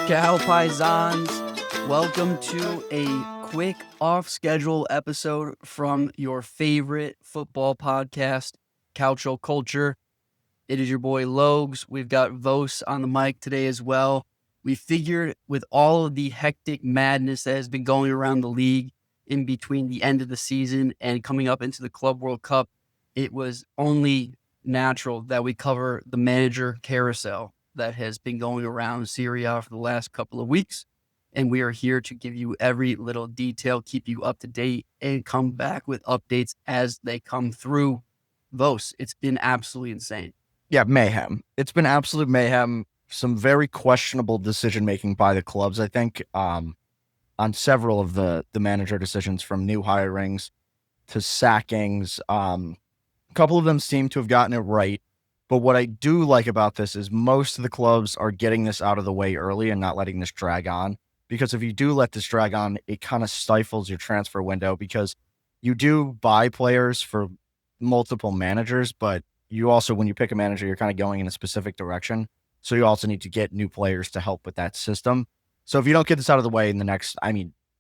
Ciao Paisans, welcome to a quick off-schedule episode from your favorite football podcast, Calcio Culture. It is your boy Logs. We've got Vos on the mic today as well. We figured with all of the hectic madness that has been going around the league in between the end of the season and coming up into the Club World Cup, it was only natural that we cover the manager carousel that has been going around Serie A for the last couple of weeks. And we are here to give you every little detail, keep you up to date, and come back with updates as they come through. Vos, it's been absolutely insane. Yeah, mayhem. It's been absolute mayhem. Some very questionable decision-making by the clubs, I think, on several of the manager decisions, from new hirings to sackings. A couple of them seem to have gotten it right. But what I do like about this is most of the clubs are getting this out of the way early and not letting this drag on. Because if you do let this drag on, it kind of stifles your transfer window, because you do buy players for multiple managers, but you also, when you pick a manager, you're kind of going in a specific direction. So you also need to get new players to help with that system. So if you don't get this out of the way in the next,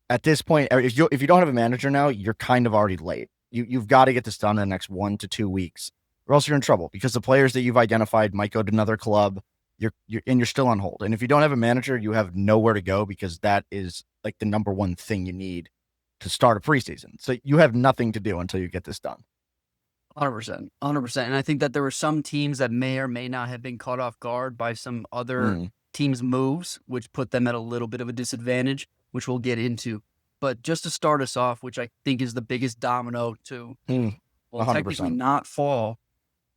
at this point, if you don't have a manager now, you're kind of already late. You've got to get this done in the next 1 to 2 weeks, or else you're in trouble, because the players that you've identified might go to another club. You're still on hold. And if you don't have a manager, you have nowhere to go, because that is like the number one thing you need to start a preseason. So you have nothing to do until you get this done. 100%. And I think that there were some teams that may or may not have been caught off guard by some other teams' moves, which put them at a little bit of a disadvantage, which we'll get into. But just to start us off, which I think is the biggest domino to, technically not fall,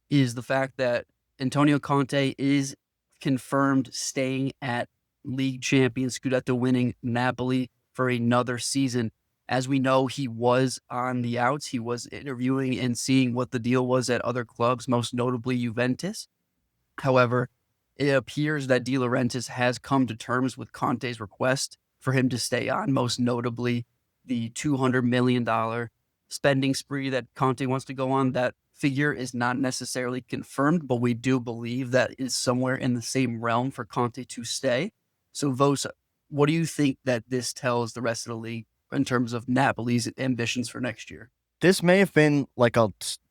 is the fact that Antonio Conte is confirmed staying at league champion Scudetto winning Napoli for another season. As we know, he was on the outs. He was interviewing and seeing what the deal was at other clubs, most notably Juventus. However, it appears that De Laurentiis has come to terms with Conte's request for him to stay on, most notably the $200 million spending spree that Conte wants to go on. That figure is not necessarily confirmed, but we do believe that is somewhere in the same realm for Conte to stay. So, Vosa, what do you think that this tells the rest of the league in terms of Napoli's ambitions for next year? This may have been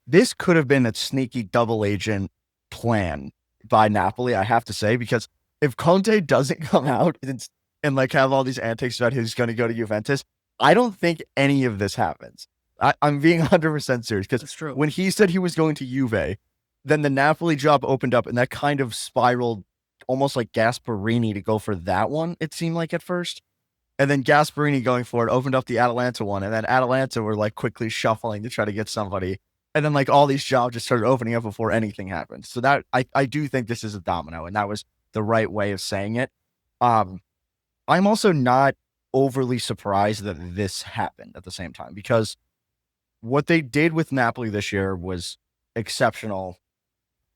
this could have been a sneaky double agent plan by Napoli, I have to say, because if Conte doesn't come out and have all these antics about who's going to go to Juventus, I don't think any of this happens. I'm being 100% serious, because when he said he was going to Juve, then the Napoli job opened up, and that kind of spiraled almost like Gasperini to go for that one, it seemed like at first. And then Gasperini going for it opened up the Atalanta one, and then Atalanta were quickly shuffling to try to get somebody. And then all these jobs just started opening up before anything happened. So that I do think this is a domino, and that was the right way of saying it. I'm also not overly surprised that this happened at the same time, because what they did with Napoli this year was exceptional,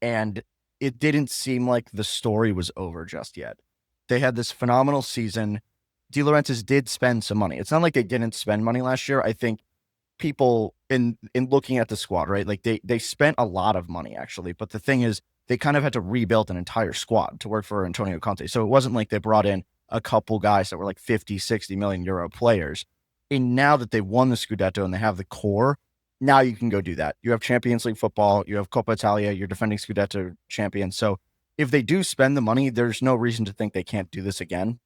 and it didn't seem like the story was over just yet. They had this phenomenal season. De Laurentiis did spend some money. It's not like they didn't spend money last year. I think people in looking at the squad, right? They spent a lot of money, actually. But the thing is, they kind of had to rebuild an entire squad to work for Antonio Conte. So it wasn't like they brought in a couple guys that were 50, 60 million euro players. And now that they won the Scudetto and they have the core, now you can go do that. You have Champions League football, you have Coppa Italia, you're defending Scudetto champion. So if they do spend the money, there's no reason to think they can't do this again.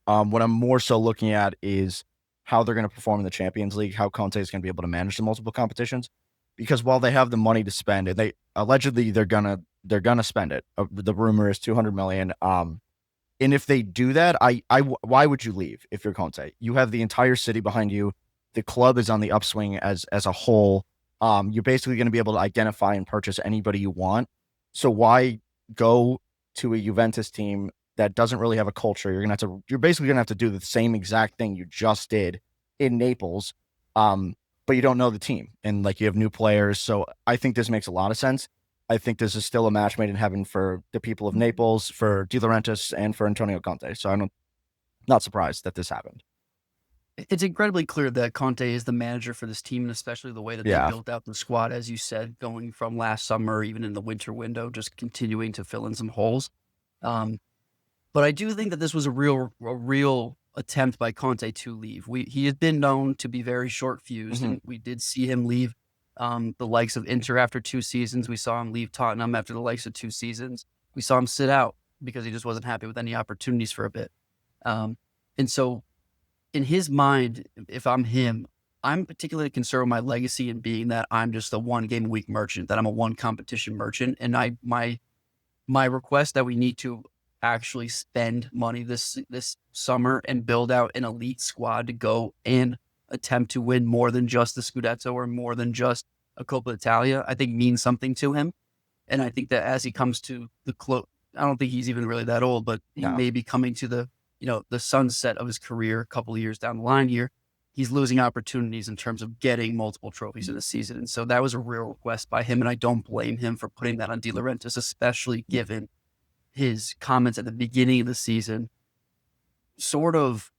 What I'm more so looking at is how they're going to perform in the Champions League, how Conte is going to be able to manage the multiple competitions. Because while they have the money to spend, and they allegedly they're gonna spend it. The rumor is 200 million. And if they do that, why would you leave if you're Conte? You have the entire city behind you. The club is on the upswing as a whole. You're basically going to be able to identify and purchase anybody you want. So why go to a Juventus team that doesn't really have a culture? You're basically gonna have to do the same exact thing you just did in Naples, but you don't know the team, and you have new players. So I think this makes a lot of sense. I think this is still a match made in heaven for the people of Naples, for De Laurentiis, and for Antonio Conte. So I'm not surprised that this happened. It's incredibly clear that Conte is the manager for this team, and especially the way that they built out the squad, as you said, going from last summer, even in the winter window, just continuing to fill in some holes. But I do think that this was a real attempt by Conte to leave. He has been known to be very short fused, and we did see him leave the likes of Inter after 2 seasons. We saw him leave Tottenham after the likes of 2 seasons. We saw him sit out because he just wasn't happy with any opportunities for a bit. And so in his mind, if I'm him, I'm particularly concerned with my legacy in being that I'm just a 1 game a week merchant, that I'm a 1 competition merchant. And my request that we need to actually spend money this summer and build out an elite squad to go and attempt to win more than just the Scudetto or more than just a Coppa Italia, I think means something to him. And I think that as he comes to the close, I don't think he's even really that old, but he may be coming to the sunset of his career a couple of years down the line here. He's losing opportunities in terms of getting multiple trophies in the season. And so that was a real request by him. And I don't blame him for putting that on De Laurentiis, especially given his comments at the beginning of the season, sort of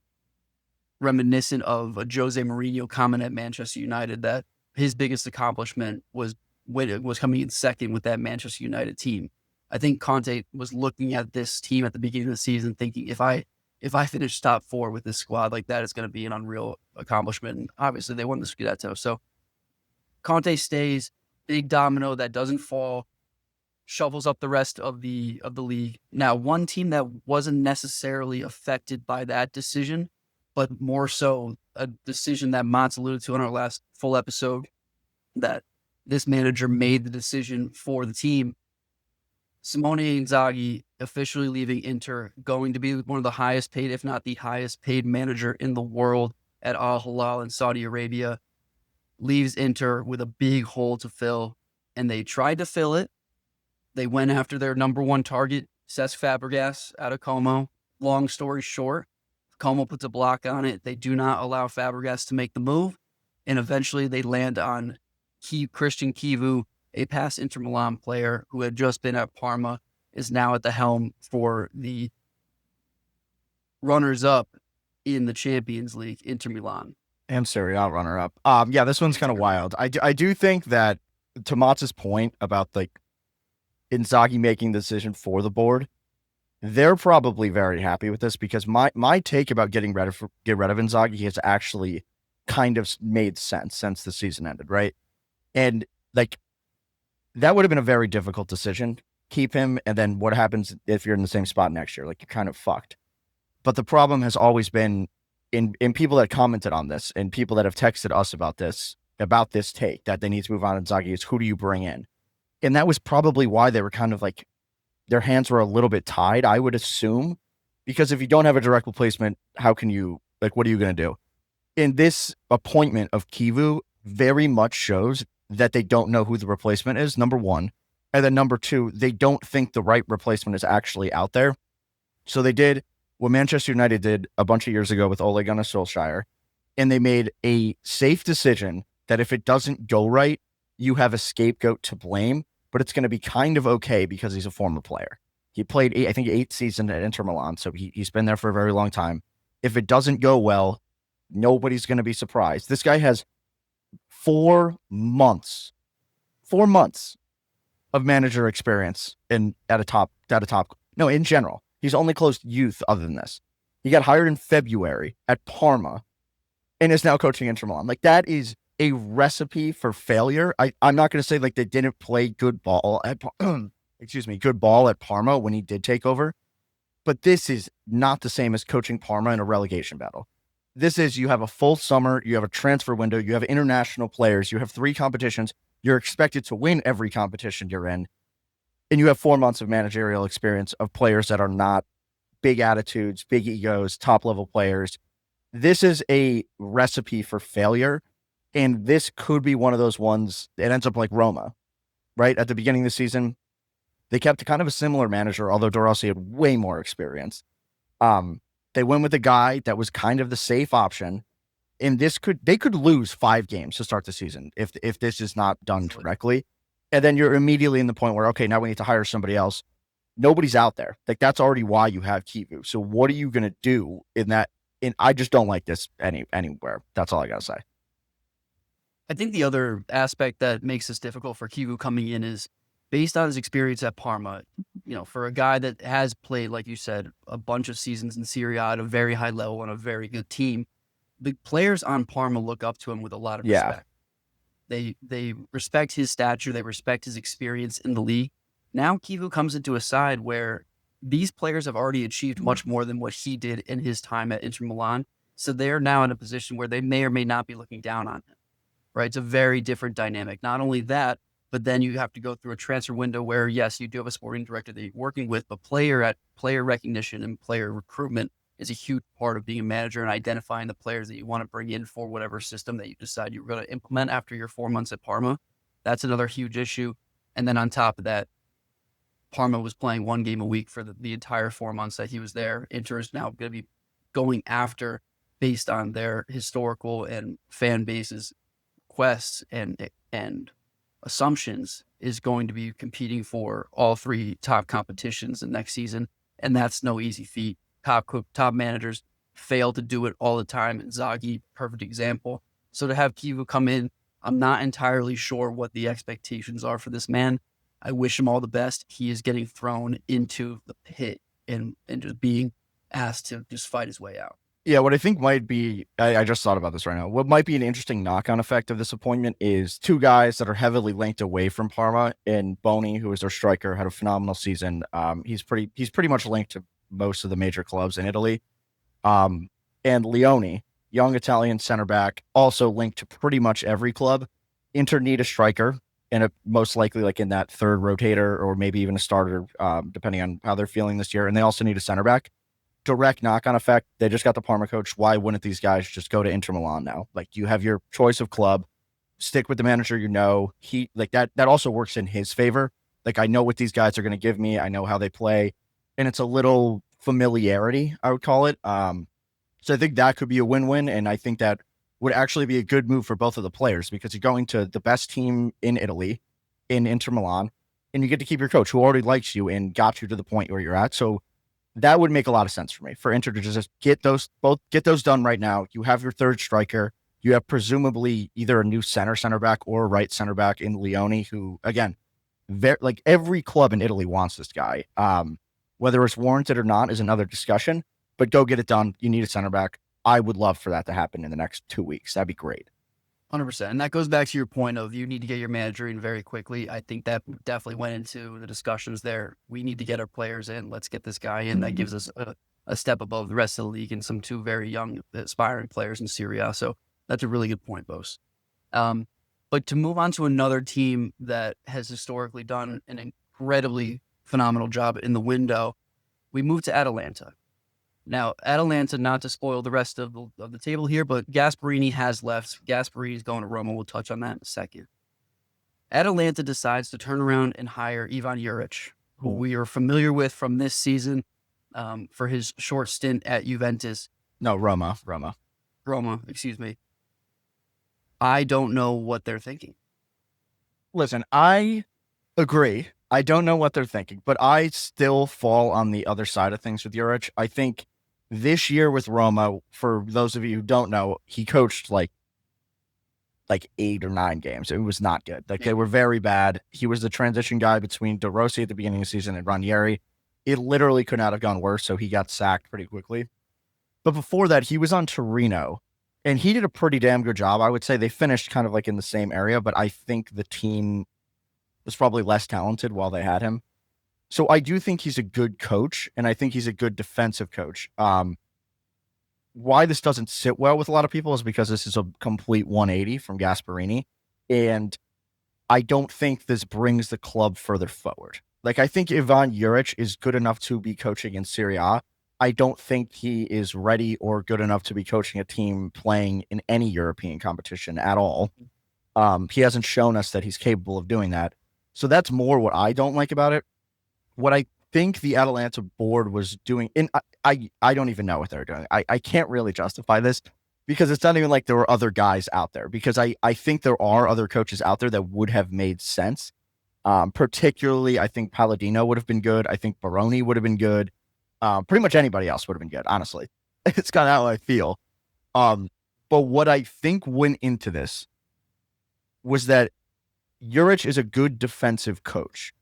reminiscent of a Jose Mourinho comment at Manchester United that his biggest accomplishment was coming in second with that Manchester United team. I think Conte was looking at this team at the beginning of the season thinking, if I finish top 4 with this squad like that, it's going to be an unreal accomplishment. And obviously they won the Scudetto. So Conte stays, big domino that doesn't fall, shovels up the rest of the league. Now, one team that wasn't necessarily affected by that decision, but more so a decision that Mott's alluded to in our last full episode, that this manager made the decision for the team. Simone Inzaghi officially leaving Inter, going to be one of the highest paid, if not the highest paid manager in the world at Al Hilal in Saudi Arabia, leaves Inter with a big hole to fill, and they tried to fill it. They went after their number 1 target, Cesc Fabregas, out of Como. Long story short, Como puts a block on it. They do not allow Fabregas to make the move, and eventually they land on Christian Chivu, a past Inter Milan player who had just been at Parma, is now at the helm for the runners-up in the Champions League, Inter Milan. And Serie A runner-up. Yeah, this one's kind of wild. I do think that, to Matt's point about like Inzaghi making the decision for the board, they're probably very happy with this, because my take about get rid of Inzaghi has actually kind of made sense since the season ended, right? And like, that would have been a very difficult decision. Keep him, and then what happens if you're in the same spot next year? Like, you're kind of fucked. But the problem has always been in people that commented on this and people that have texted us about this take, that they need to move on Inzaghi, is who do you bring in? And that was probably why they were kind of like, their hands were a little bit tied, I would assume, because if you don't have a direct replacement, how can you, like, what are you going to do? In this appointment of Chivu very much shows that they don't know who the replacement is, number 1. And then number 2, they don't think the right replacement is actually out there. So they did what Manchester United did a bunch of years ago with Ole Gunnar Solskjaer, and they made a safe decision that if it doesn't go right, you have a scapegoat to blame, but it's going to be kind of okay because he's a former player. He played, I think, 8 seasons at Inter Milan, so he's been there for a very long time. If it doesn't go well, nobody's going to be surprised. This guy has 4 months of manager experience in general. He's only closed youth other than this. He got hired in February at Parma and is now coaching Inter Milan. Like, that is a recipe for failure. I'm not going to say like they didn't play good ball at good ball at Parma when he did take over, but this is not the same as coaching Parma in a relegation battle. This is, you have a full summer, you have a transfer window, you have international players, you have 3 competitions, you're expected to win every competition you're in, and you have 4 months of managerial experience of players that are not big attitudes, big egos, top-level players. This is a recipe for failure, and this could be one of those ones that ends up like Roma, right? At the beginning of the season, they kept kind of a similar manager, although De Rossi had way more experience. They went with a guy that was kind of the safe option, and they could lose 5 games to start the season if this is not done correctly. And then you're immediately in the point where, okay, now we need to hire somebody else. Nobody's out there. Like, that's already why you have Chivu. So what are you going to do in that? And I just don't like this anywhere. That's all I got to say. I think the other aspect that makes this difficult for Chivu coming in is, based on his experience at Parma, for a guy that has played, like you said, a bunch of seasons in Serie A at a very high level on a very good team, the players on Parma look up to him with a lot of respect. They respect his stature. They respect his experience in the league. Now Chivu comes into a side where these players have already achieved much more than what he did in his time at Inter Milan. So they're now in a position where they may or may not be looking down on him, right? It's a very different dynamic. Not only that, but then you have to go through a transfer window where, yes, you do have a sporting director that you're working with, but player recognition and player recruitment is a huge part of being a manager and identifying the players that you want to bring in for whatever system that you decide you're going to implement after your 4 months at Parma. That's another huge issue. And then on top of that, Parma was playing 1 game a week for the entire 4 months that he was there. Inter is now going to be going after, based on their historical and fan base's quests and assumptions, is going to be competing for all 3 top competitions in next season. And that's no easy feat. Top managers fail to do it all the time. Inzaghi, perfect example. So to have Chivu come in, I'm not entirely sure what the expectations are for this man. I wish him all the best. He is getting thrown into the pit and just being asked to just fight his way out. Yeah, what I think might be, I just thought about this right now. What might be an interesting knock-on effect of this appointment is 2 guys that are heavily linked away from Parma, and Boni, who is their striker, had a phenomenal season. He's pretty much linked to most of the major clubs in Italy. And Leone, young Italian center back, also linked to pretty much every club. Inter need a striker, and most likely like in that third rotator or maybe even a starter, depending on how they're feeling this year. And they also need a center back. Direct knock-on effect. They just got the Parma coach. Why wouldn't these guys just go to Inter Milan now? Like, you have your choice of club. Stick with the manager He like that also works in his favor. Like, I know what these guys are going to give me. I know how they play. And it's a little familiarity, I would call it. So I think that could be a win-win, and I think that would actually be a good move for both of the players, because you're going to the best team in Italy, in Inter Milan, and you get to keep your coach who already likes you and got you to the point where you're at. So that would make a lot of sense for me, for Inter to just get those done right now. You have your third striker. You have presumably either a new center back or a right center back in Leone, who, again, like every club in Italy wants this guy. Whether it's warranted or not is another discussion, but go get it done. You need a center back. I would love for that to happen in the next 2 weeks. That'd be great. 100%. And that goes back to your point of you need to get your manager in very quickly. I think that definitely went into the discussions there. We need to get our players in. Let's get this guy in. That gives us a step above the rest of the league and some 2 very young aspiring players in Serie A. So that's a really good point, Bose. But to move on to another team that has historically done an incredibly phenomenal job in the window, we move to Atalanta. Now, Atalanta, not to spoil the rest of the table here, but Gasperini has left. Gasperini's going to Roma. We'll touch on that in a second. Atalanta decides to turn around and hire Ivan Juric, who we are familiar with from this season for his short stint at Juventus. No, Roma, excuse me. I don't know what they're thinking. Listen, I agree. I don't know what they're thinking, but I still fall on the other side of things with Juric. I think this year with Roma, for those of you who don't know, he coached like 8 or 9 games. It was not good. Like, they were very bad. He was the transition guy between De Rossi at the beginning of the season and Ranieri. It literally could not have gone worse, so he got sacked pretty quickly. But before that, he was on Torino, and he did a pretty damn good job. I would say they finished kind of like in the same area, but I think the team was probably less talented while they had him. So I do think he's a good coach, and I think he's a good defensive coach. Why this doesn't sit well with a lot of people is because this is a complete 180 from Gasperini, and I don't think this brings the club further forward. Like, I think Ivan Juric is good enough to be coaching in Serie A. I don't think he is ready or good enough to be coaching a team playing in any European competition at all. He hasn't shown us that he's capable of doing that. So that's more what I don't like about it. What I think the Atalanta board was doing, and I don't even know what they're doing. I can't really justify this because it's not even like there were other guys out there, because I think there are other coaches out there that would have made sense. Particularly, I think Palladino would have been good. I think Baroni would have been good. Pretty much anybody else would have been good, honestly. It's kind of how I feel. But what I think went into this was that Juric is a good defensive coach.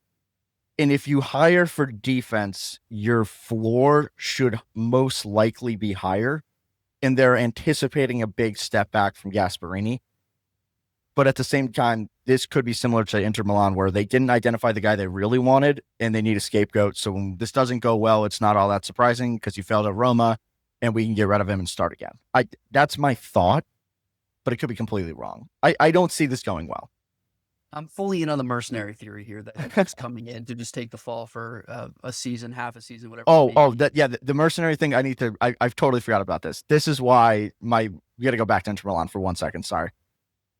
And if you hire for defense, your floor should most likely be higher. And they're anticipating a big step back from Gasperini. But at the same time, this could be similar to Inter Milan, where they didn't identify the guy they really wanted and they need a scapegoat. So when this doesn't go well, it's not all that surprising because you failed at Roma and we can get rid of him and start again. That's my thought, but it could be completely wrong. I don't see this going well. I'm fully in on the mercenary theory here that he's coming in to just take the fall for a season, half a season, whatever. The mercenary thing. I've totally forgot about this. This is why we got to go back to Inter Milan for 1 second. Sorry.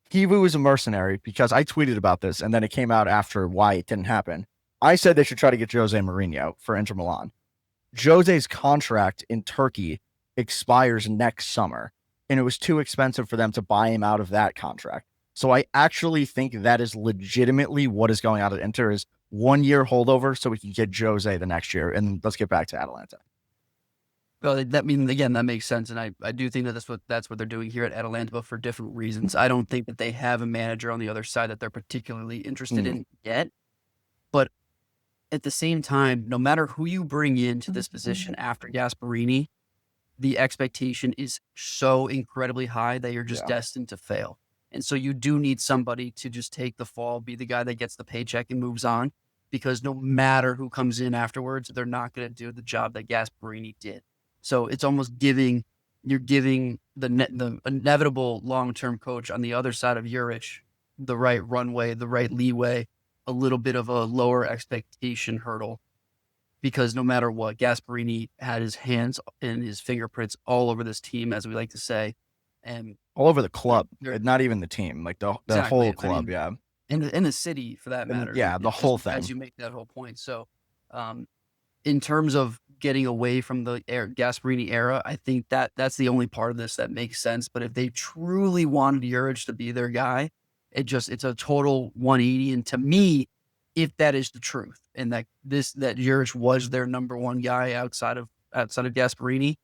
Chivu is a mercenary because I tweeted about this and then it came out after why it didn't happen. I said they should try to get Jose Mourinho for Inter Milan. Jose's contract in Turkey expires next summer, and it was too expensive for them to buy him out of that contract. So I actually think that is legitimately what is going on at Inter is 1 year holdover so we can get Jose the next year. And let's get back to Atalanta. Well, that makes sense. And I do think that that's what they're doing here at Atalanta, but for different reasons. I don't think that they have a manager on the other side that they're particularly interested in yet. But at the same time, no matter who you bring into this position after Gasperini, the expectation is so incredibly high that you're just destined to fail. And so you do need somebody to just take the fall, be the guy that gets the paycheck and moves on, because no matter who comes in afterwards, they're not going to do the job that Gasperini did. So it's almost giving the inevitable long-term coach on the other side of Juric the right runway, the right leeway, a little bit of a lower expectation hurdle, because no matter what, Gasperini had his hands and his fingerprints all over this team, as we like to say, and all over the club, not even the team, like the whole club, in the city for that matter, the whole thing. As you make that whole point, so in terms of getting away from the Gasperini era, I think that's the only part of this that makes sense. But if they truly wanted Juric to be their guy, it's a total 180. And to me, if that is the truth, and that Juric was their number one guy outside of Gasperini,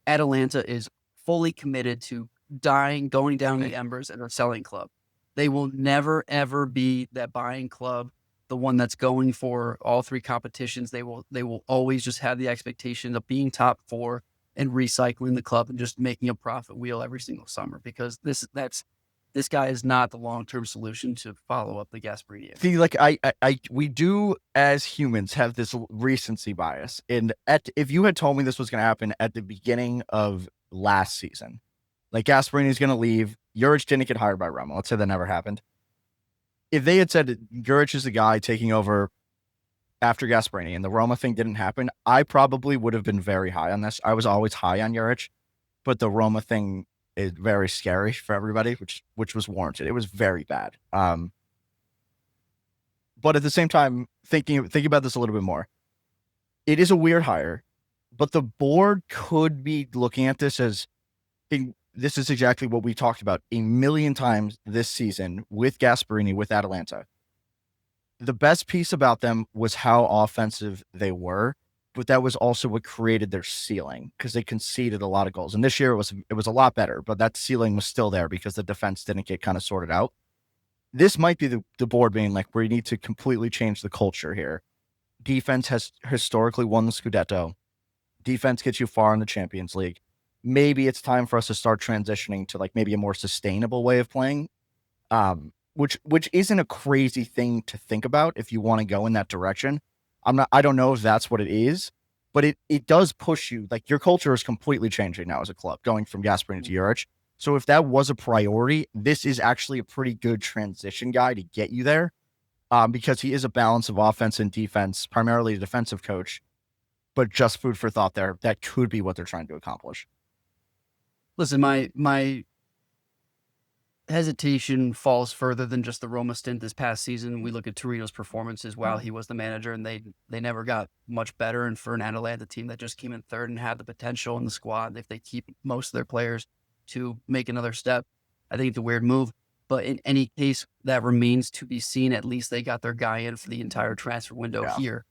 Atalanta is fully committed to going down the embers and a selling club. They will never ever be that buying club, the one that's going for all three competitions. They will always just have the expectation of being top four and recycling the club and just making a profit wheel every single summer, because this guy is not the long-term solution to follow up the Gasperini. See, like we do as humans have this recency bias. And if you had told me this was going to happen at the beginning of last season, like Gasperini is going to leave, Juric didn't get hired by Roma. Let's say that never happened. If they had said Juric is the guy taking over after Gasperini and the Roma thing didn't happen, I probably would have been very high on this. I was always high on Juric, but the Roma thing is very scary for everybody, which was warranted. It was very bad. But at the same time, thinking about this a little bit more, it is a weird hire, but the board could be looking at this as this is exactly what we talked about a million times this season with Gasperini, with Atalanta. The best piece about them was how offensive they were, but that was also what created their ceiling, because they conceded a lot of goals. And this year it was a lot better, but that ceiling was still there because the defense didn't get kind of sorted out. This might be the board being like, we need to completely change the culture here. Defense has historically won the Scudetto. Defense gets you far in the Champions League. Maybe it's time for us to start transitioning to like maybe a more sustainable way of playing, which isn't a crazy thing to think about if you want to go in that direction. I don't know if that's what it is, but it does push you. Like, your culture is completely changing now as a club, going from Gasperini to Juric. So if that was a priority, this is actually a pretty good transition guy to get you there, because he is a balance of offense and defense, primarily a defensive coach, but just food for thought there. That could be what they're trying to accomplish. Listen, my hesitation falls further than just the Roma stint this past season. We look at Torino's performances while he was the manager, and they never got much better. And for an Atalanta team that just came in third and had the potential in the squad, if they keep most of their players, to make another step, I think it's a weird move. But in any case, that remains to be seen. At least they got their guy in for the entire transfer window here.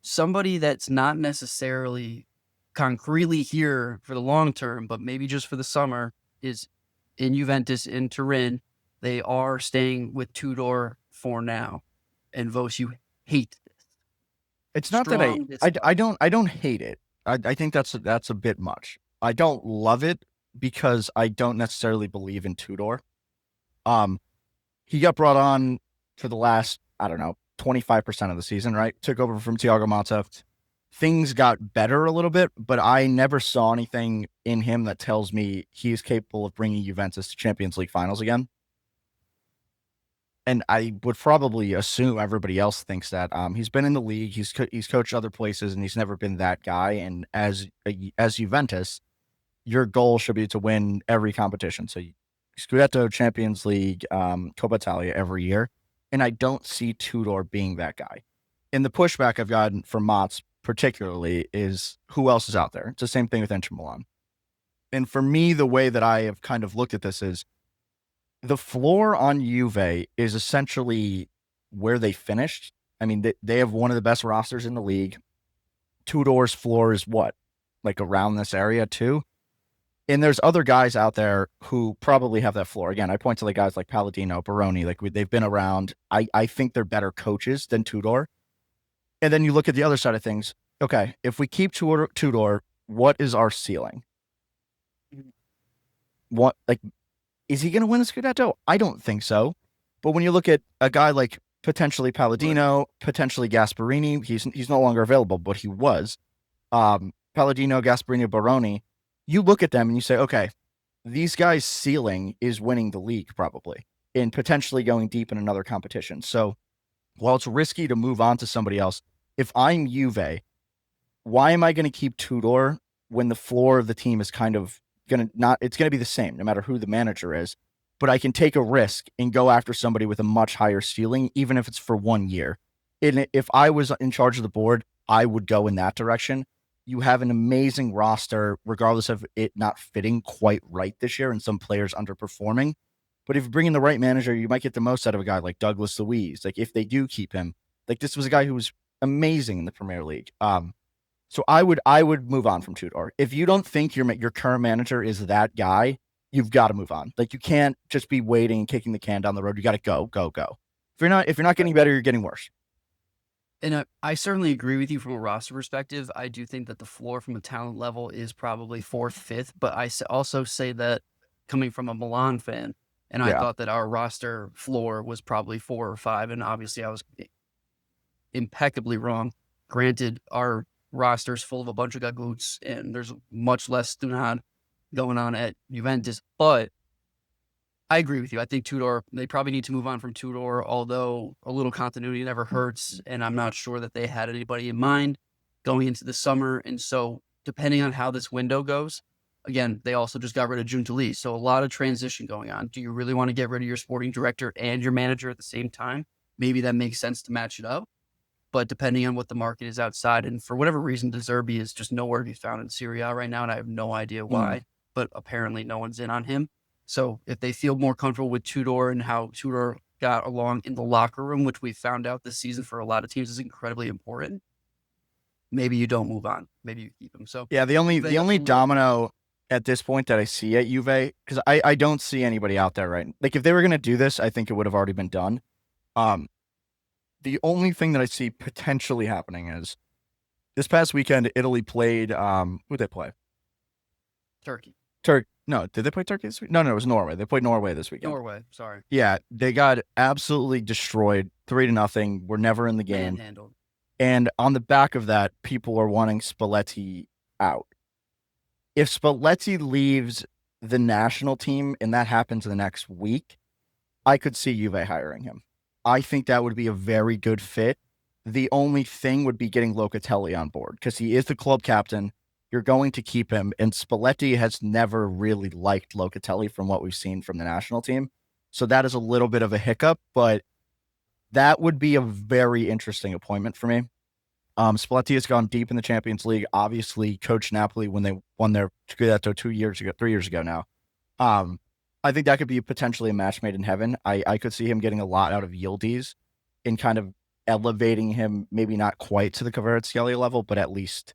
Somebody that's not necessarily concretely here for the long term, but maybe just for the summer, is in Juventus, in Turin. They are staying with Tudor for now. And Vos, you hate this. It's not that Strong dislike. I don't hate it. I think that's a bit much. I don't love it because I don't necessarily believe in Tudor. He got brought on for the last, I don't know, 25% of the season, right? Took over from Thiago Motta. Things got better a little bit, but I never saw anything in him that tells me he is capable of bringing Juventus to Champions League finals again. And I would probably assume everybody else thinks that. He's been in the league, he's coached other places, and he's never been that guy. And as Juventus, your goal should be to win every competition. So Scudetto, Champions League, Coppa Italia every year. And I don't see Tudor being that guy. And the pushback I've gotten from Mats particularly is who else is out there? It's the same thing with Inter Milan. And for me, the way that I have kind of looked at this is the floor on Juve is essentially where they finished. I mean, they have one of the best rosters in the league. Tudor's floor is what? Like around this area too? And there's other guys out there who probably have that floor. Again, I point to the guys like Palladino, Baroni, like they've been around. I think they're better coaches than Tudor. And then you look at the other side of things. Okay, if we keep Tudor, what is our ceiling? What, like, is he going to win the Scudetto? I don't think so. But when you look at a guy like potentially Palladino, potentially Gasperini, he's no longer available, but he was. Palladino, Gasperini, Baroni, you look at them and you say, okay, these guys' ceiling is winning the league probably and potentially going deep in another competition. So while it's risky to move on to somebody else, if I'm Juve, why am I going to keep Tudor when the floor of the team is kind of it's going to be the same no matter who the manager is, but I can take a risk and go after somebody with a much higher ceiling, even if it's for 1 year. And if I was in charge of the board, I would go in that direction. You have an amazing roster, regardless of it not fitting quite right this year and some players underperforming. But if you bring in the right manager, you might get the most out of a guy like Douglas Luiz. Like if they do keep him, like this was a guy who was amazing in the Premier League. So I would move on from Tudor. If you don't think your current manager is that guy, you've got to move on. Like you can't just be waiting and kicking the can down the road. You got to go. If you're not getting better, you're getting worse. And I certainly agree with you from a roster perspective. I do think that the floor from a talent level is probably fourth, fifth. But I also say that coming from a Milan fan, and I thought that our roster floor was probably 4 or 5. And obviously I was impeccably wrong. Granted, our roster's full of a bunch of gagoots, and there's much less Stunad going on at Juventus. But I agree with you. I think Tudor, they probably need to move on from Tudor, although a little continuity never hurts. And I'm not sure that they had anybody in mind going into the summer. And so depending on how this window goes, again, they also just got rid of Giuntoli. So a lot of transition going on. Do you really want to get rid of your sporting director and your manager at the same time? Maybe that makes sense to match it up. But depending on what the market is outside, and for whatever reason, De Zerbi is just nowhere to be found in Serie A right now, and I have no idea why, but apparently no one's in on him. So if they feel more comfortable with Tudor and how Tudor got along in the locker room, which we found out this season for a lot of teams is incredibly important, maybe you don't move on. Maybe you keep him. So yeah, the only domino at this point that I see at Juve, because I don't see anybody out there right. Like if they were going to do this, I think it would have already been done. The only thing that I see potentially happening is this past weekend, Italy played, who'd they play? Turkey. No, did they play Turkey this week? No, it was Norway. They played Norway this weekend. Norway, sorry. Yeah, they got absolutely destroyed, 3-0. We're never in the game. Manhandled. And on the back of that, people are wanting Spalletti out. If Spalletti leaves the national team and that happens the next week, I could see Juve hiring him. I think that would be a very good fit. The only thing would be getting Locatelli on board because he is the club captain. You're going to keep him. And Spalletti has never really liked Locatelli from what we've seen from the national team. So that is a little bit of a hiccup, but that would be a very interesting appointment for me. Spalletti has gone deep in the Champions League, obviously coached Napoli when they won their Scudetto 3 years ago now. I think that could be potentially a match made in heaven. I could see him getting a lot out of Yildiz and kind of elevating him, maybe not quite to the Kvaratskhelia level, but at least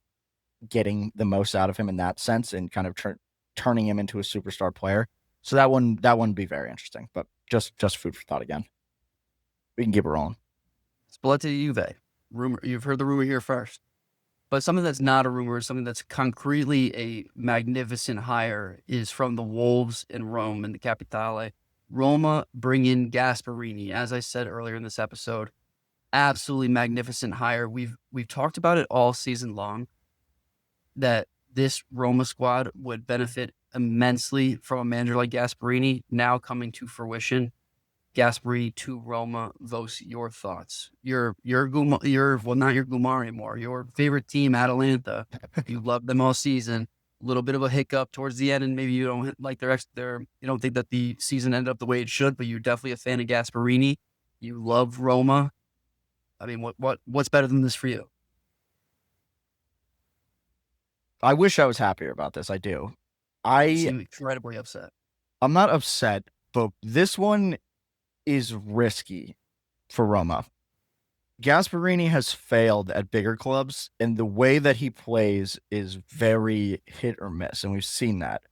getting the most out of him in that sense and kind of turning him into a superstar player. So that one would be very interesting, but just food for thought again. We can keep it rolling. Spalletti to Juve. rumor. You've heard the rumor here first. But something that's not a rumor, something that's concretely a magnificent hire, is from the Wolves in Rome in the Capitale. Roma bring in Gasperini, as I said earlier in this episode. Absolutely magnificent hire. We've talked about it all season long, that this Roma squad would benefit immensely from a manager like Gasperini, now coming to fruition. Gasperini to Roma. Vos, your thoughts? Well, not your Gumar anymore. Your favorite team, Atalanta. You loved them all season. A little bit of a hiccup towards the end, and maybe you don't like you don't think that the season ended up the way it should, but you're definitely a fan of Gasperini. You love Roma. I mean, what's better than this for you? I wish I was happier about this. I do. You seem incredibly upset. I'm not upset, but this one is risky for Roma. Gasperini has failed at bigger clubs, and the way that he plays is very hit or miss, and we've seen that.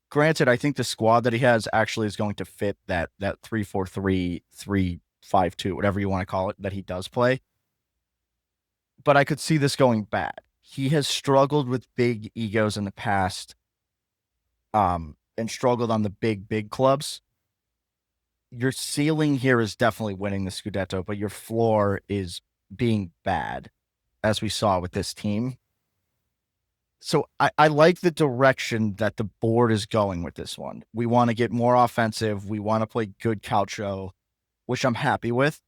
Granted, I think the squad that he has actually is going to fit that 3-4-3, 3-5-2, whatever you want to call it, that he does play. But I could see this going bad. He has struggled with big egos in the past, and struggled on the big clubs. Your ceiling here is definitely winning the Scudetto, but your floor is being bad, as we saw with this team. So I like the direction that the board is going with this one. We want to get more offensive. We want to play good Calcio, which I'm happy with.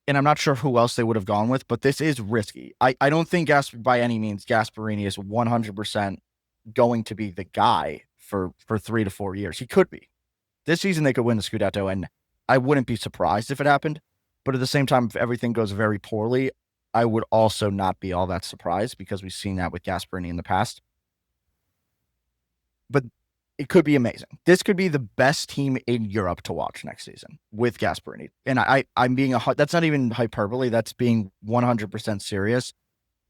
And I'm not sure who else they would have gone with, but this is risky. I don't think by any means Gasperini is 100% going to be the guy for 3 to 4 years. He could be. This season they could win the Scudetto, and I wouldn't be surprised if it happened. But at the same time, if everything goes very poorly, I would also not be all that surprised, because we've seen that with Gasperini in the past. But it could be amazing. This could be the best team in Europe to watch next season with Gasperini. And I'm being that's not even hyperbole. That's being 100% serious.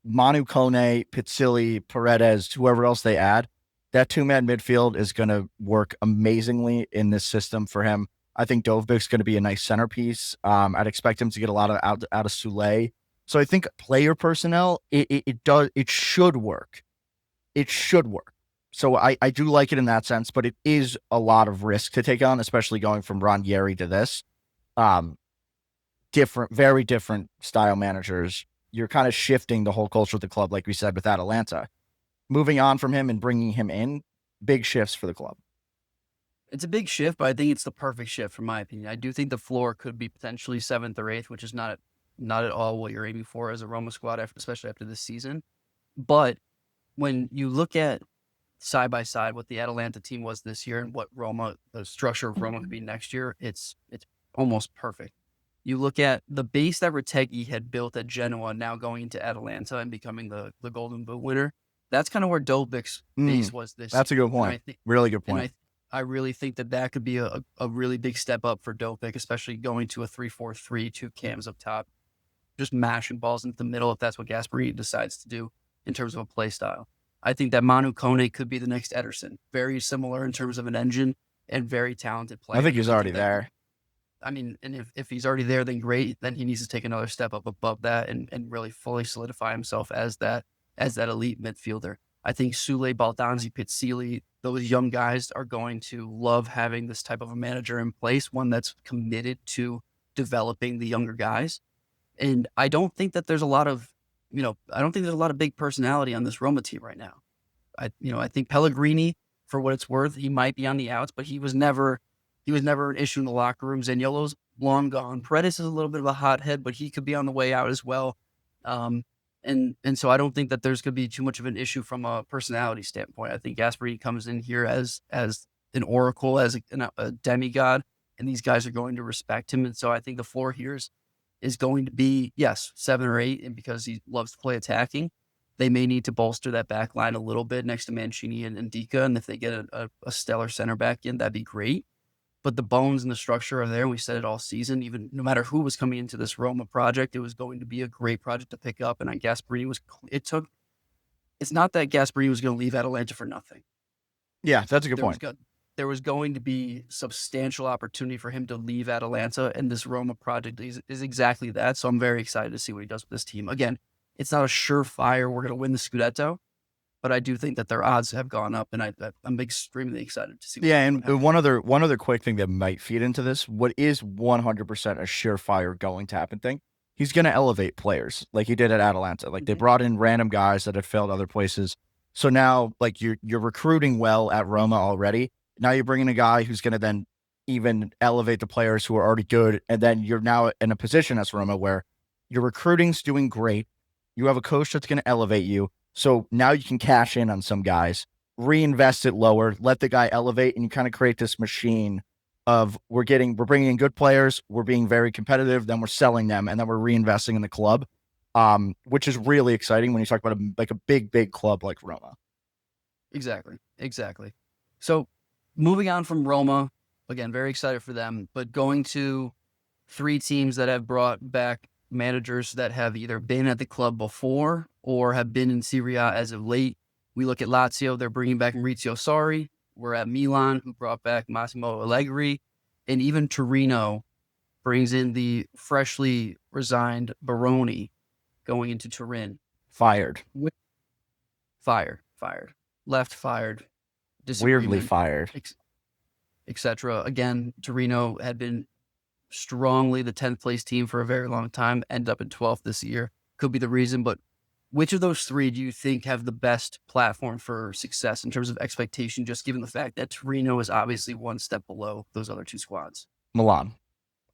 Manu Kone, Pizzilli, Paredes, whoever else they add, that two-man midfield is going to work amazingly in this system for him. I think Dovbik's going to be a nice centerpiece. I'd expect him to get a lot of out of Sule. So I think player personnel, it should work. It should work. So I do like it in that sense, but it is a lot of risk to take on, especially going from Ranieri to this. Very different style managers. You're kind of shifting the whole culture of the club, like we said with Atalanta. Moving on from him and bringing him in, big shifts for the club. It's a big shift, but I think it's the perfect shift, from my opinion. I do think the floor could be potentially 7th or 8th, which is not at all what you're aiming for as a Roma squad, especially after this season. But when you look at side by side what the Atalanta team was this year and what the structure of Roma could be next year, it's almost perfect. You look at the base that Retegui had built at Genoa, now going into Atalanta and becoming the Golden Boot winner. That's kind of where Dovbik's base was this. That's a good point. Really good point. I really think that could be a really big step up for Dovbik, especially going to a 3-4-3, 2 cams up top, just mashing balls into the middle if that's what Gasperini decides to do in terms of a play style. I think that Manu Kone could be the next Ederson. Very similar in terms of an engine and very talented player. I think he's already there. I mean, and if he's already there, then great. Then he needs to take another step up above that and really fully solidify himself as that elite midfielder. I think Sule, Baldanzi, Pizzilli, those young guys are going to love having this type of a manager in place, one that's committed to developing the younger guys. And I don't think that there's a lot of big personality on this Roma team right now. I think Pellegrini, for what it's worth, he might be on the outs, but he was never an issue in the locker room. Zaniolo's long gone. Paredes is a little bit of a hothead, but he could be on the way out as well. And so I don't think that there's going to be too much of an issue from a personality standpoint. I think Gasperini comes in here as an oracle, as a demigod, and these guys are going to respect him. And so I think the floor here is going to be, yes, 7 or 8, and because he loves to play attacking, they may need to bolster that back line a little bit next to Mancini and Ndika. And if they get a stellar center back in, that'd be great. But the bones and the structure are there. And we said it all season, even no matter who was coming into this Roma project, it was going to be a great project to pick up. And on Gasperini it's not that Gasperini was going to leave Atalanta for nothing. Yeah, that's a good point. there was going to be substantial opportunity for him to leave Atalanta, and this Roma project is exactly that. So I'm very excited to see what he does with this team. Again, it's not a surefire we're going to win the Scudetto, but I do think that their odds have gone up, and I'm extremely excited to see. Yeah, and one other quick thing that might feed into this, what is 100% a surefire going to happen thing, he's going to elevate players like he did at Atalanta. Like they brought in random guys that had failed other places. So now, like you're recruiting well at Roma already. Now you're bringing a guy who's going to then even elevate the players who are already good, and then you're now in a position as Roma where your recruiting's doing great. You have a coach that's going to elevate you. So now you can cash in on some guys, reinvest it lower, let the guy elevate, and you kind of create this machine of we're bringing in good players, we're being very competitive, then we're selling them, and then we're reinvesting in the club, which is really exciting when you talk about a big club like Roma. Exactly. So moving on from Roma, again, very excited for them, but going to 3 teams that have brought back managers that have either been at the club before or have been in Serie A as of late. We look at Lazio, they're bringing back Maurizio Sarri. We're at Milan, who brought back Massimo Allegri. And even Torino brings in the freshly resigned Baroni going into Turin. Fired. Left fired. Weirdly fired. Etc. Again, Torino had been strongly the 10th place team for a very long time, end up in 12th this year. Could be the reason, but which of those 3 do you think have the best platform for success in terms of expectation, just given the fact that Torino is obviously one step below those other 2 squads? Milan.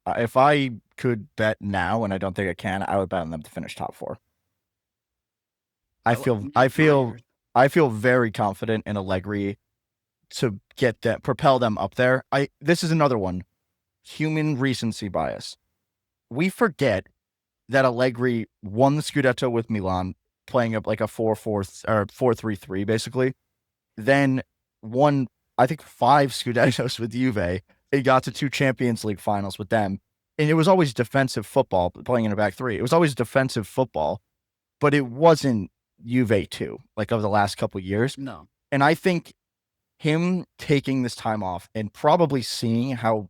If I could bet now, and I don't think I can, I would bet on them to finish top 4. I feel very confident in Allegri to propel them up there. This is another one. Human recency bias. We forget that Allegri won the Scudetto with Milan, playing up like a 4-4 or 4-3-3 basically. Then won, I think, 5 Scudettos with Juve. It got to 2 Champions League finals with them. And it was always defensive football, playing in a back 3. It was always defensive football, but it wasn't Juve 2, like over the last couple of years. No. And I think him taking this time off and probably seeing how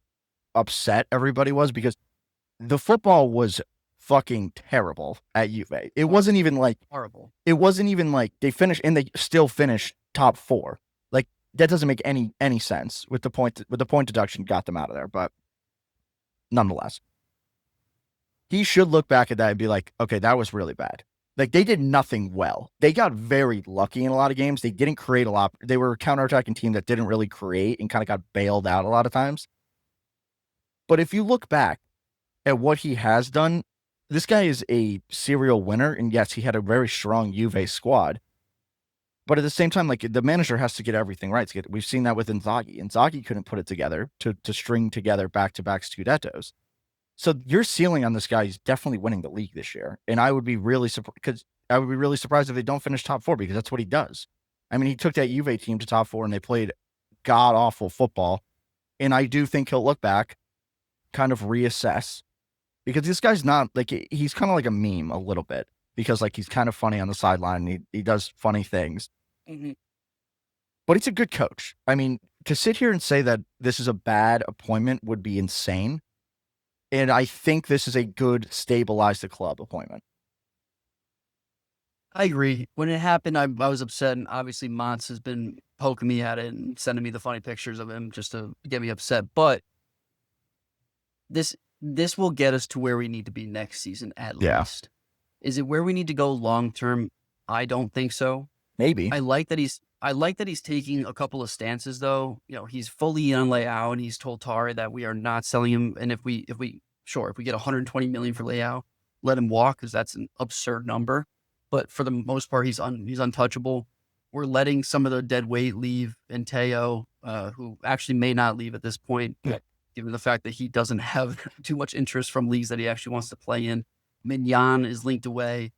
upset everybody was, because the football was fucking terrible at Juve. It wasn't even like horrible. It wasn't even like they finished, and they still finished top 4. Like that doesn't make any sense with the point deduction got them out of there. But nonetheless, he should look back at that and be like, okay, that was really bad. Like they did nothing well. They got very lucky in a lot of games. They didn't create a lot. They were a counterattacking team that didn't really create and kind of got bailed out a lot of times. But if you look back at what he has done, this guy is a serial winner. And yes, he had a very strong Juve squad. But at the same time, like the manager has to get everything right. We've seen that with Inzaghi. Inzaghi couldn't put it together to string together back-to-back Scudettos. So your ceiling on this guy is definitely winning the league this year. And I would be really surprised if they don't finish top 4, because that's what he does. I mean, he took that Juve team to top 4 and they played god-awful football. And I do think he'll look back, kind of reassess, because this guy's not like, he's kind of like a meme a little bit, because like he's kind of funny on the sideline. And he does funny things. Mm-hmm. But he's a good coach. I mean, to sit here and say that this is a bad appointment would be insane. And I think this is a good stabilize the club appointment. I agree. When it happened, I was upset, and obviously Montz has been poking me at it and sending me the funny pictures of him just to get me upset. But this will get us to where we need to be next season at least. Is it where we need to go long term? I don't think so. Maybe. I like that he's taking a couple of stances though. You know, he's fully on Leao, and he's told Tare that we are not selling him. And if we get 120 million for Leao, let him walk, because that's an absurd number. But for the most part, he's untouchable. We're letting some of the dead weight leave, and Teo, who actually may not leave at this point, given the fact that he doesn't have too much interest from leagues that he actually wants to play in. Mignon is linked away.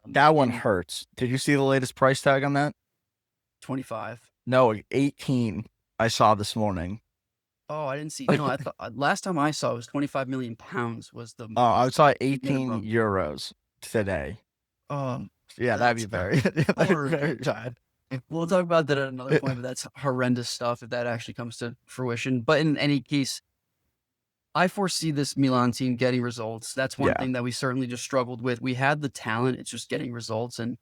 That one hurts. Did you see the latest price tag on that? 25. No, 18. I saw this morning. Oh, I didn't see. No, I thought last time I saw it was 25 million pounds was the. Oh, I saw 18 euros today. Yeah, that'd be very bad. We'll talk about that at another point, but that's horrendous stuff if that actually comes to fruition. But in any case, I foresee this Milan team getting results. That's one thing that we certainly just struggled with. We had the talent, it's just getting results, and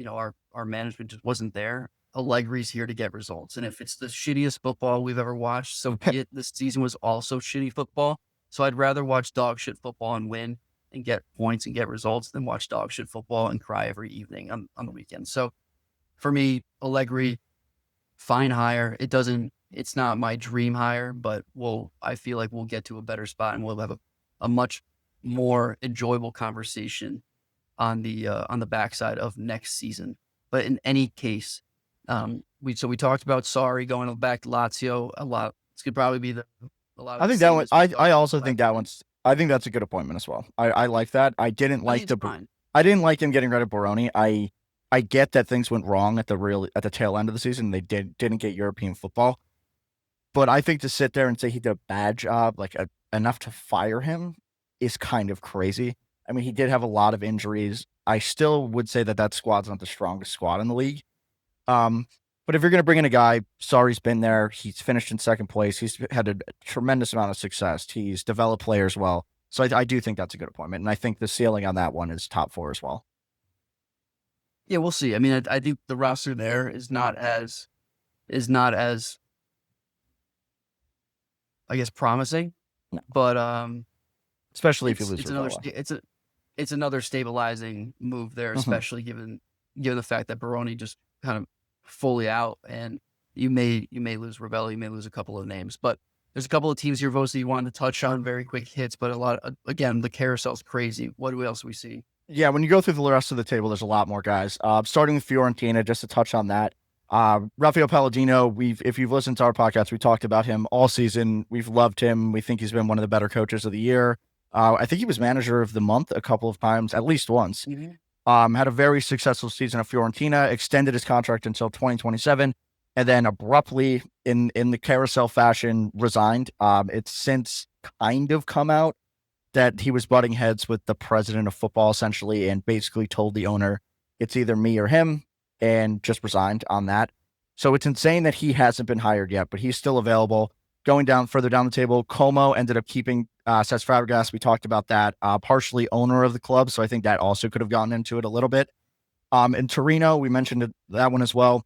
our management just wasn't there. Allegri's here to get results, and if it's the shittiest football we've ever watched, so be it. This season was also shitty football, so I'd rather watch dog shit football and win and get points and get results than watch dog shit football and cry every evening on the weekend. So for me, Allegri, fine hire. It's not my dream hire, but I feel like we'll get to a better spot and we'll have a much more enjoyable conversation on the backside of next season. But in any case, we talked about Sarri going back to Lazio a lot. This could probably be a lot of I think that one. I also think that one's. I think that's a good appointment as well. I like that. I didn't like him getting rid of Baroni. I get that things went wrong at the tail end of the season. They didn't get European football, but I think to sit there and say he did a bad job, enough to fire him, is kind of crazy. I mean, he did have a lot of injuries. I still would say that squad's not the strongest squad in the league. But if you're going to bring in a guy, Sarri's been there. He's finished in second place. He's had a tremendous amount of success. He's developed players well. So I do think that's a good appointment. And I think the ceiling on that one is top 4 as well. Yeah, we'll see. I mean, I think the roster there is not as I guess promising, but especially if you lose it's another stabilizing move there, especially given the fact that Baroni just kind of fully out, and you may lose Ravelli, you may lose a couple of names, but there's a couple of teams here, Vos, that you wanted to touch on, very quick hits, but a lot again, the carousel's crazy. What else do we see? Yeah, when you go through the rest of the table, there's a lot more guys. Starting with Fiorentina, just to touch on that. Rafael Palladino, if you've listened to our podcast, we talked about him all season. We've loved him. We think he's been one of the better coaches of the year. I think he was manager of the month a couple of times, at least once. Had a very successful season at Fiorentina, extended his contract until 2027, and then abruptly, in the carousel fashion, resigned. It's since kind of come out that he was butting heads with the president of football, essentially, and basically told the owner, it's either me or him, and just resigned on that. So it's insane that he hasn't been hired yet, but he's still available. Going further down the table, Como ended up keeping Cesc Fabregas. We talked about that. Partially owner of the club, so I think that also could have gotten into it a little bit. In Torino, we mentioned that one as well.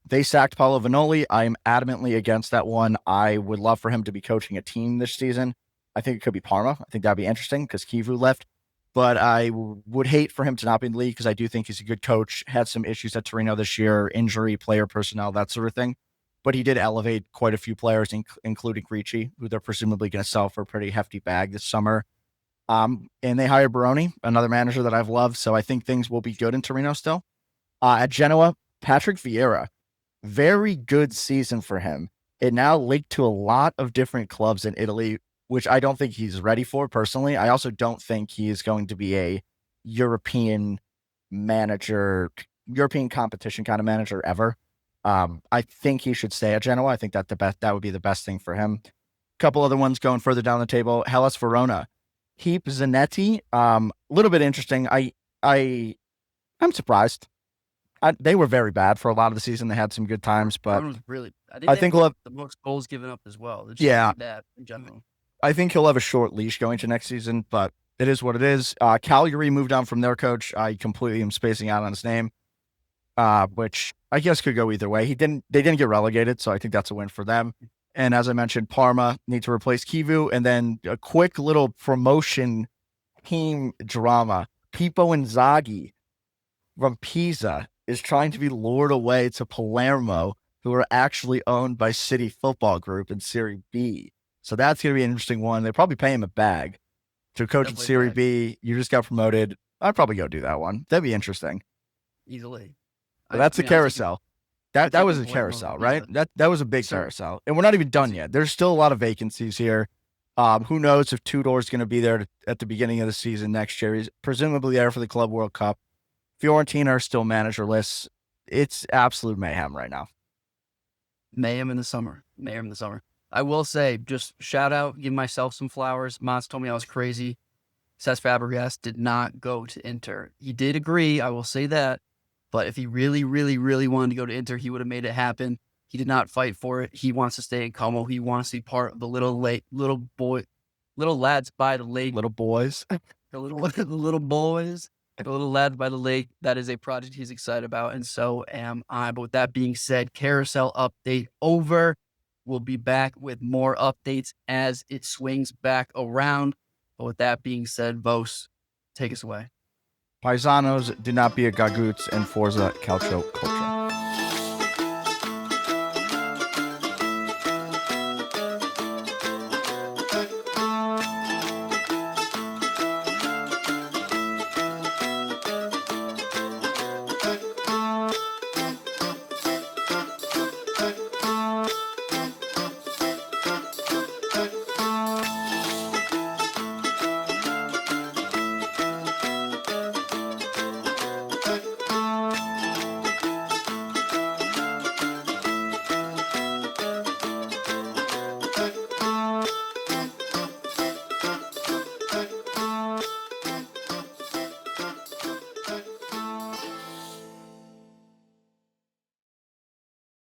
They sacked Paolo Vanoli. I am adamantly against that one. I would love for him to be coaching a team this season. I think it could be Parma. I think that'd be interesting because Chivu left. But I would hate for him to not be in the league because I do think he's a good coach. Had some issues at Torino this year, injury, player personnel, that sort of thing. But he did elevate quite a few players, including Ricci, who they're presumably going to sell for a pretty hefty bag this summer. And they hired Baroni, another manager that I've loved. So I think things will be good in Torino still. At Genoa, Patrick Vieira, very good season for him. It now linked to a lot of different clubs in Italy, which I don't think he's ready for personally. I also don't think he is going to be a European competition kind of manager ever. I think he should stay at Genoa. I think that would be the best thing for him. A couple other ones going further down the table. Hellas Verona, keep Zanetti. A little bit interesting. I'm surprised. They were very bad for a lot of the season. They had some good times, but I think we'll have the most goals given up as well. It's just bad in general. I think he'll have a short leash going to next season, but it is what it is. Cagliari moved on from their coach. I completely am spacing out on his name, which I guess could go either way. They didn't get relegated, so I think that's a win for them. And as I mentioned, Parma need to replace Chivu, and then a quick little promotion team drama. Pippo Inzaghi from Pisa is trying to be lured away to Palermo, who are actually owned by City Football Group in Serie B. So that's going to be an interesting one. They probably pay him a bag to coach in Serie B. You just got promoted. I'd probably go do that one. That'd be interesting. Easily. But that's a carousel. That was a carousel, right? That was a big carousel. And we're not even done yet. There's still a lot of vacancies here. Who knows if Tudor's going to be there at the beginning of the season next year. He's presumably there for the Club World Cup. Fiorentina are still managerless. It's absolute mayhem right now. Mayhem in the summer. I will say, just shout out, give myself some flowers. Mats told me I was crazy. Cesc Fabregas did not go to Inter. He did agree, I will say that, But if he really, really, really wanted to go to Inter, he would have made it happen. He did not fight for it. He wants to stay in Como. He wants to be part of the little lads by the lake. Little boys. The little boys. The little lads by the lake. That is a project he's excited about, and so am I. But with that being said, carousel update over. We'll be back with more updates as it swings back around. But with that being said, Vos, take us away. Paisanos, do not be a gagoots, and Forza Calcio Culture.